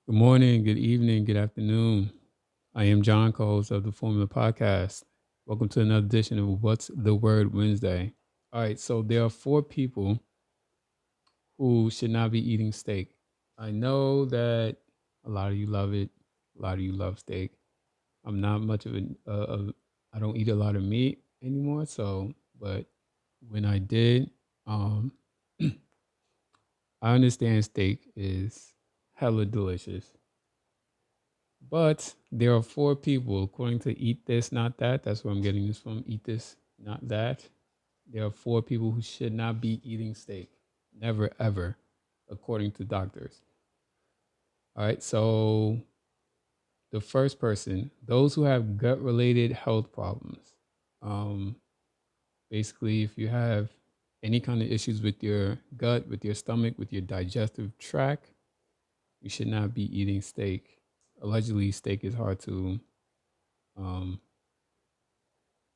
Good morning, good evening, good afternoon. I am John, co-host of the Formula Podcast. Welcome to another edition of What's the Word Wednesday. All right, so there are four people who should not be eating steak. I know that a lot of you love it. A lot of you love steak. I'm not much of I don't eat a lot of meat anymore. But when I did, um, I understand steak is hella delicious. But there are four people, according to Eat This, Not That. That's where I'm getting this from. Eat This, Not That. There are four people who should not be eating steak. Never, ever, according to doctors. All right. So the first person, those who have gut related health problems. Um, Basically, if you have any kind of issues with your gut, with your stomach, with your digestive tract, you should not be eating steak. Allegedly, steak is hard to um,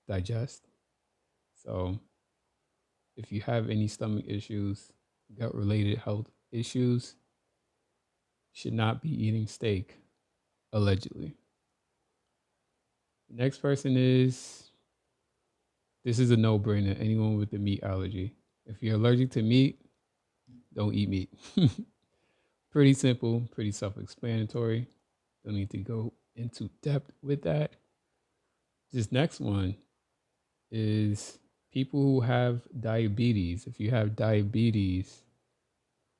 digest. So if you have any stomach issues, gut related health issues, you should not be eating steak, allegedly. The next person is this is a no brainer. Anyone with a meat allergy. If you're allergic to meat, don't eat meat. Pretty simple, pretty self explanatory. Don't need to go into depth with that. This next one is people who have diabetes. If you have diabetes,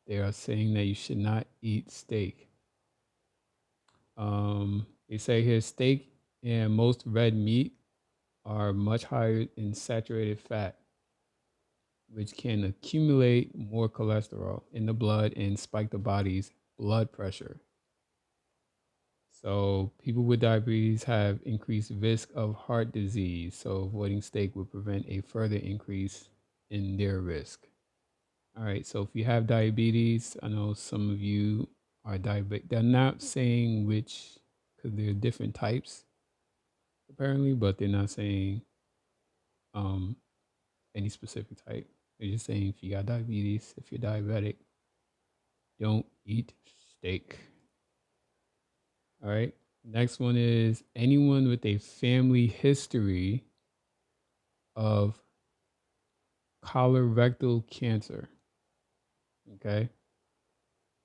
they are saying that you should not eat steak. They say here steak and most red meat are much higher in saturated fat, which can accumulate more cholesterol in the blood and spike the body's blood pressure. So people with diabetes have increased risk of heart disease. So avoiding steak would prevent a further increase in their risk. All right. So if you have diabetes, I know some of you are diabetic. They're not saying which, because there are different types apparently, but they're not saying um, any specific type. They're just saying if you got diabetes, if you're diabetic, don't eat steak. All right. Next one is anyone with a family history of colorectal cancer. Okay.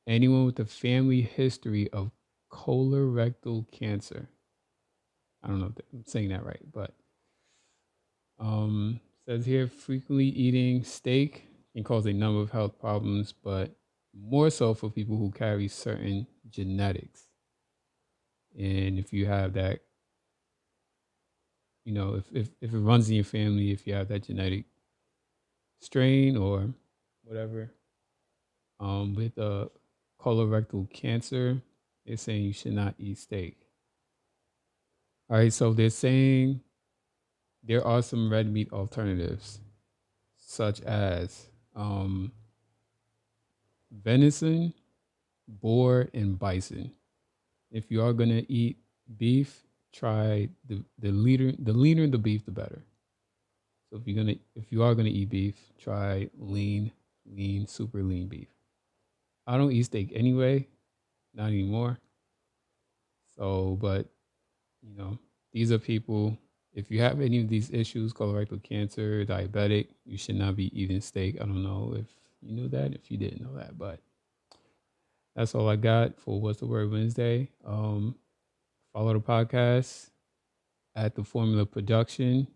Anyone with a family history of colorectal cancer. I don't know if I'm saying that right, but says here frequently eating steak can cause a number of health problems, but more so for people who carry certain genetics. And if you have that, if it runs in your family, if you have that genetic strain or whatever, with colorectal cancer, they're saying you should not eat steak. All right, so they're saying there are some red meat alternatives, such as venison, boar, and bison. If you are gonna eat beef, try the leaner the beef, the better. So if you are gonna eat beef, try lean, super lean beef. I don't eat steak anyway, not anymore. So, but you know, these are people. If you have any of these issues, colorectal cancer, diabetic, you should not be eating steak. I don't know if you knew that, if you didn't know that, but that's all I got for What's the Word Wednesday. Follow the podcast at the Formula Production,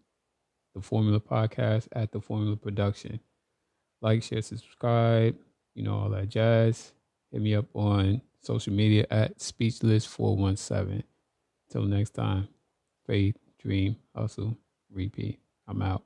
the Formula Podcast at the Formula Production. Like, share, subscribe, all that jazz. Hit me up on social media at Speechless417. Till next time, faith, dream, hustle, repeat. I'm out.